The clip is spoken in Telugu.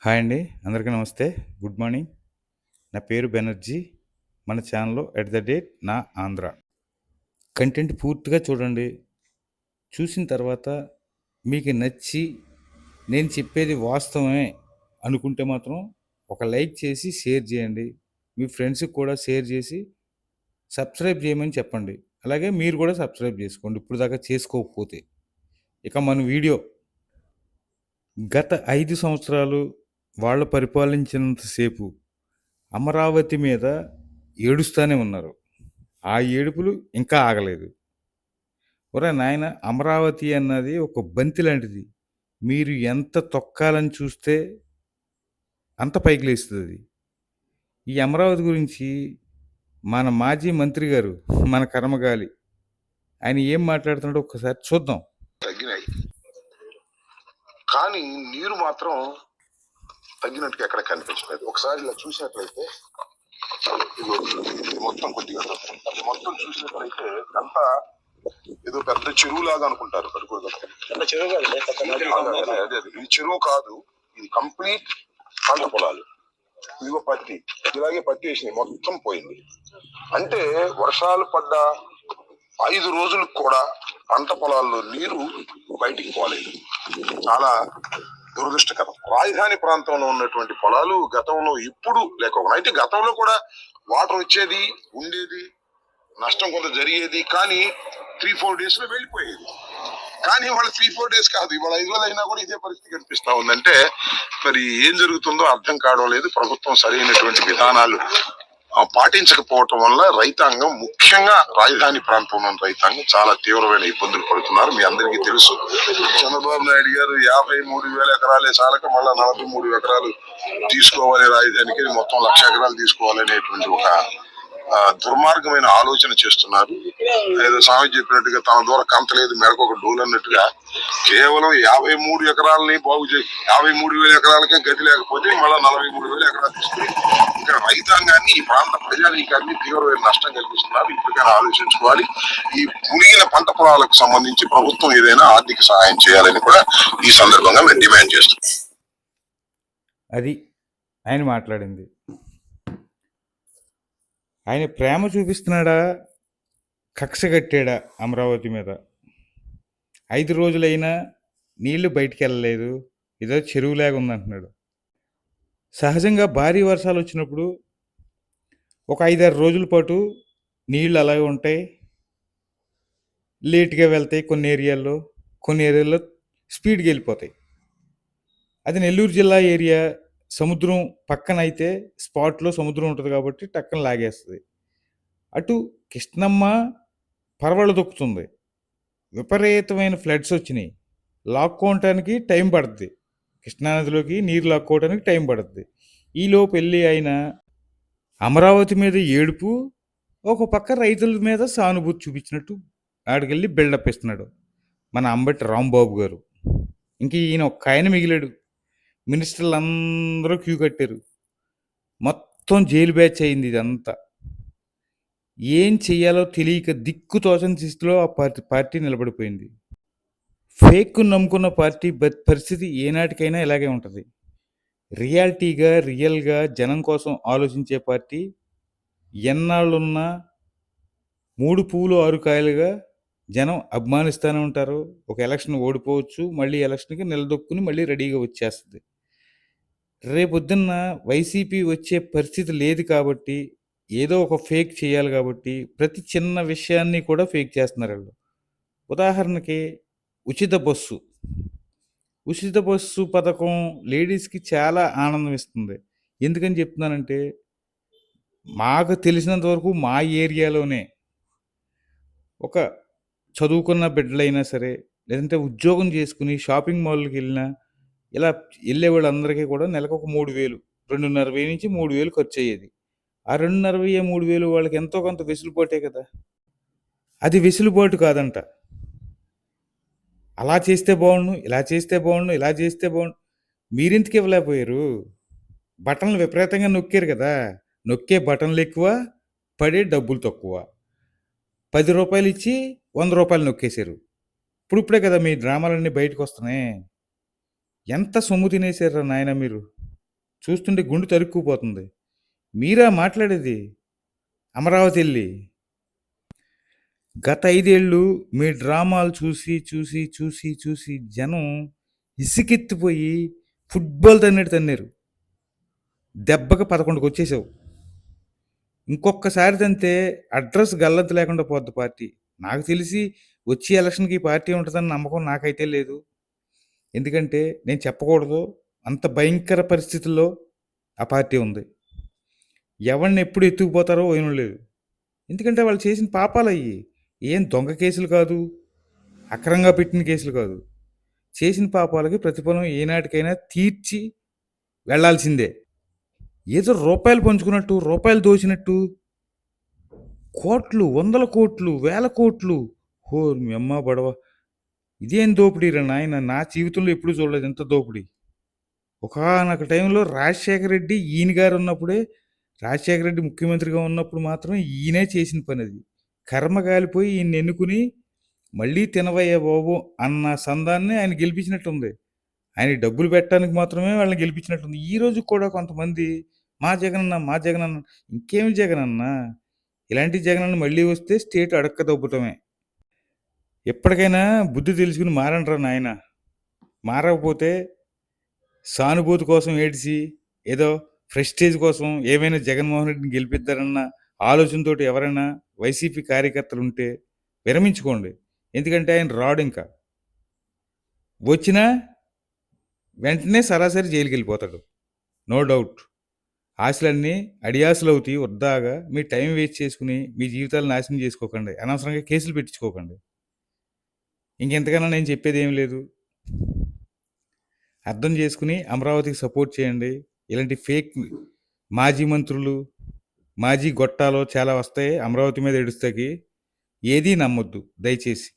హాయ్ అండి. అందరికీ నమస్తే. Good morning. నా పేరు బెనర్జీ. మన ఛానల్‌లో నా ఆంధ్ర. కంటెంట్ పూర్తిగా చూడండి. చూసిన తర్వాత మీకు నచ్చి నేను చెప్పేది వాస్తవమే అనుకుంటే మాత్రం ఒక లైక్ చేసి షేర్ చేయండి. మీ ఫ్రెండ్స్‌కి కూడా షేర్ చేసి సబ్స్క్రైబ్ చేయమని చెప్పండి. అలాగే మీరు కూడా సబ్స్క్రైబ్ చేసుకోండి ఇప్పటిదాకా చేసుకోకపోతే. ఇక మన వీడియో గత 5 సంవత్సరాలు వాళ్ళు పరిపాలించినంత సేపు అమరావతి మీద ఏడుస్తూనే ఉన్నారు. ఆ ఏడుపులు ఇంకా ఆగలేదు. ఒరేయ్ నాయన, అమరావతి అన్నది ఒక బంతి లాంటిది. మీరు ఎంత తొక్కాలని చూస్తే అంత పైకి లేస్తదది. ఈ అమరావతి గురించి మన మాజీ మంత్రి గారు, మన కర్మగాలి, ఆయన ఏం మాట్లాడుతున్నాడో ఒక్కసారి చూద్దాం. తగ్గినాయి, కానీ నీరు మాత్రం తగ్గినట్టుగా ఎక్కడ కనిపించలేదు. ఒకసారి ఇలా చూసినట్లయితే మొత్తం కొద్దిగా అది మొత్తం చూసినట్లయితే అంతా ఏదో పెద్ద చెరువు లాగా అనుకుంటారు. ఇది చెరువు కాదు, ఇది కంప్లీట్ పంట పొలాలు. ఇదిగో పత్తి, ఇలాగే పత్తి వేసినాయి, మొత్తం పోయింది. అంటే వర్షాలు పడ్డ 5 రోజులకు కూడా పంట పొలాల్లో నీరు బయటికి పోలేదు. చాలా దురదృష్టకరం. రాజధాని ప్రాంతంలో ఉన్నటువంటి పొలాలు గతంలో ఇప్పుడు లేకపోయినా, అయితే గతంలో కూడా వాటర్ వచ్చేది, ఉండేది, నష్టం కొంత జరిగేది, కానీ 3-4 days లో వెళ్ళిపోయేది. కానీ ఇవాళ 3-4 days కాదు, ఇవాళ 5 రోజులు అయినా కూడా ఇదే పరిస్థితి కనిపిస్తా ఉందంటే మరి ఏం జరుగుతుందో అర్థం కావడం లేదు. ప్రభుత్వం సరైనటువంటి విధానాలు పాటించకపోవటం వల్ల రైతాంగం, ముఖ్యంగా రాజధాని ప్రాంతంలో రైతాంగం చాలా తీవ్రమైన ఇబ్బందులు పడుతున్నారు. మీ అందరికీ తెలుసు, చంద్రబాబు నాయుడు గారు 53,000 ఎకరాలే చాలక మళ్ళా 43 ఎకరాలు తీసుకోవాలి రాజధానికి, మొత్తం 1,00,000 ఎకరాలు తీసుకోవాలనేటువంటి ఒక దుర్మార్గమైన ఆలోచన చేస్తున్నారు. ఏదో స్వామి చెప్పినట్టుగా తన ద్వారా కంతలేదు మేరకు ఒక డోలు అన్నట్టుగా కేవలం 53 ఎకరాలని బాగు చేసి 53,000 ఎకరాలకే గతి లేకపోతే మళ్ళా 43,000 ఎకరాలు తీసుకుని ఇక్కడ రైతాంగాన్ని, ఈ ప్రాంత ప్రజానీకాన్ని తీవ్రమైన నష్టం కలిగిస్తున్నారు. ఇప్పటికైనా ఆలోచించుకోవాలి. ఈ మునిగిన పంట పొలాలకు సంబంధించి ప్రభుత్వం ఏదైనా ఆర్థిక సహాయం చేయాలని కూడా ఈ సందర్భంగా మేము డిమాండ్ చేస్తున్నాం. అది ఆయన మాట్లాడింది. ఆయన ప్రేమ చూపిస్తున్నాడా, కక్ష కట్టాడా అమరావతి మీద? 5 రోజులైనా నీళ్లు బయటికి వెళ్ళలేదు, ఏదో చెరువులాగా ఉందంటున్నాడు. సహజంగా భారీ వర్షాలు వచ్చినప్పుడు ఒక 5-6 రోజుల పాటు నీళ్లు అలాగే ఉంటాయి, లేట్గా వెళ్తాయి. కొన్ని ఏరియాల్లో స్పీడ్గా వెళ్ళిపోతాయి. అది నెల్లూరు జిల్లా ఏరియా, సముద్రం పక్కన అయితే స్పాట్లో సముద్రం ఉంటుంది కాబట్టి టక్కన లాగేస్తుంది. అటు కృష్ణమ్మ పరవళ్ళు దొక్కుతుంది, విపరీతమైన ఫ్లడ్స్ వచ్చినాయి. లాక్కోవటానికి టైం పడుతుంది, కృష్ణానదిలోకి నీరు లాక్కోవడానికి టైం పడుతుంది. ఈలోపు వెళ్ళి ఆయన అమరావతి మీద ఏడుపు, ఒక పక్క రైతుల మీద సానుభూతి చూపించినట్టు ఆడికెళ్ళి బిల్డప్ ఇస్తున్నాడు మన అంబటి రాంబాబు గారు. ఇంక ఈయన ఒక్క ఆయన మిగిలాడు. మినిస్టర్లు అందరూ క్యూ కట్టారు. మొత్తం జైలు బ్యాచ్ అయింది ఇదంతా. ఏం చెయ్యాలో తెలియక దిక్కుతోచని స్థితిలో ఆ పార్టీ నిలబడిపోయింది. ఫేక్ నమ్ముకున్న పార్టీ పరిస్థితి ఏనాటికైనా ఇలాగే ఉంటుంది. రియాలిటీగా, రియల్గా జనం కోసం ఆలోచించే పార్టీ ఎన్నాళ్ళున్నా 3 పువ్వులు 6 కాయలుగా జనం అభిమానిస్తూనే ఉంటారు. ఒక ఎలక్షన్ ఓడిపోవచ్చు, మళ్ళీ ఎలక్షన్కి నిలదొక్కుని మళ్ళీ రెడీగా వచ్చేస్తుంది. రేపొద్దున్న వైసీపీ వచ్చే పరిస్థితి లేదు కాబట్టి ఏదో ఒక ఫేక్ చేయాలి కాబట్టి ప్రతి చిన్న విషయాన్ని కూడా ఫేక్ చేస్తున్నారు వాళ్ళు. ఉదాహరణకి ఉచిత బస్సు పథకం లేడీస్కి చాలా ఆనందం ఇస్తుంది. ఎందుకని చెప్తున్నానంటే, మాకు తెలిసినంత వరకు మా ఏరియాలోనే ఒక చదువుకున్న బిడ్డలైనా సరే, లేదంటే ఉద్యోగం చేసుకుని షాపింగ్ మాల్కి వెళ్ళినా, ఇలా వెళ్ళే వాళ్ళందరికీ కూడా నెలకు ఒక 3,000, 2,500 నుంచి 3,000 ఖర్చు అయ్యేది. ఆ 2,500, 3,000 వాళ్ళకి ఎంతో కొంత వెసులుబాటే కదా. అది వెసులుబాటు కాదంట. అలా చేస్తే బాగుండు, ఇలా చేస్తే బాగుండు. మీరెందుకు ఇవ్వలేకపోయారు? బటన్లు విపరీతంగా నొక్కారు కదా. నొక్కే బటన్లు ఎక్కువ, పడే డబ్బులు తక్కువ. 10 రూపాయలు ఇచ్చి 100 రూపాయలు నొక్కేశారు. ఇప్పుడే కదా మీ డ్రామాలన్నీ బయటకు వస్తున్నాయి. ఎంత సొమ్ము తినేశారు నాయన మీరు. చూస్తుంటే గుండె తరుక్కుపోతుంది. మీరా మాట్లాడేది? అమరావతి వెళ్ళి గత 5 ఏళ్ళు మీ డ్రామాలు చూసి చూసి చూసి చూసి జనం ఇసుకెత్తిపోయి ఫుట్బాల్ తన్నట్టు తన్నారు. దెబ్బకి 11కి వచ్చేసావు. ఇంకొకసారి తంతే అడ్రస్ గల్లంత లేకుండా పోద్ది పార్టీ. నాకు తెలిసి వచ్చే ఎలక్షన్కి ఈ పార్టీ ఉంటుందని నమ్మకం నాకైతే లేదు. ఎందుకంటే నేను చెప్పకూడదు, అంత భయంకర పరిస్థితుల్లో ఆ పార్టీ ఉంది. ఎవరిని ఎప్పుడు ఎత్తుకుపోతారో ఏమీ లేదు. ఎందుకంటే వాళ్ళు చేసిన పాపాలు అయ్యి ఏం దొంగ కేసులు కాదు, అక్రమంగా పెట్టిన కేసులు కాదు. చేసిన పాపాలకి ప్రతిఫలం ఏనాటికైనా తీర్చి వెళ్లాల్సిందే. ఏదో రూపాయలు పంచుకున్నట్టు, రూపాయలు దోచినట్టు కోట్లు, వందల కోట్లు, వేల కోట్లు. మీ అమ్మ బడవ, ఇదేం దోపిడీ రా నాయన, నా జీవితంలో ఎప్పుడు చూడలేదు ఎంత దోపిడీ. ఒకానొక టైంలో రాజశేఖర రెడ్డి ఈయన గారు ఉన్నప్పుడే, రాజశేఖర రెడ్డి ముఖ్యమంత్రిగా ఉన్నప్పుడు మాత్రం ఈయనే చేసిన పని అది. కర్మ కాలిపోయి ఈయన్ని ఎన్నుకుని మళ్ళీ తినవయ్యా బాబు అన్న సందాన్ని ఆయన గెలిపించినట్టుంది. ఆయన డబ్బులు పెట్టడానికి మాత్రమే వాళ్ళని గెలిపించినట్టుంది. ఈ రోజు కూడా కొంతమంది మా జగనన్న, మా జగనన్న, ఇంకేమి జగనన్న, ఇలాంటి జగనన్న మళ్ళీ వస్తే స్టేట్ అడక్క దొబ్బటమే. ఎప్పటికైనా బుద్ధి తెలుసుకుని మారండ్రా నాయన. మారకపోతే సానుభూతి కోసం ఏడిసి, ఏదో ప్రెస్టేజ్ కోసం ఏమైనా జగన్మోహన్ రెడ్డిని గెలిపిద్దారన్న ఆలోచనతో ఎవరైనా వైసీపీ కార్యకర్తలు ఉంటే విరమించుకోండి. ఎందుకంటే ఆయన రాడు. ఇంకా వచ్చినా వెంటనే సరాసరి జైలుకి వెళ్ళిపోతాడు, నో డౌట్. ఆశలన్నీ అడియాసలు అవుతాయి వృద్ధాగా. మీ టైం వేస్ట్ చేసుకుని మీ జీవితాలు నాశనం చేసుకోకండి, అనవసరంగా కేసులు పెట్టించుకోకండి. ఇంకెంతకన్నా నేను చెప్పేది ఏం లేదు. అర్థం చేసుకుని అమరావతికి సపోర్ట్ చేయండి. ఇలాంటి ఫేక్ మాజీ మంత్రులు, మాజీ గొట్టాలు చాలా వస్తాయి అమరావతి మీద ఏడుస్తాకి. ఏదీ నమ్మొద్దు దయచేసి.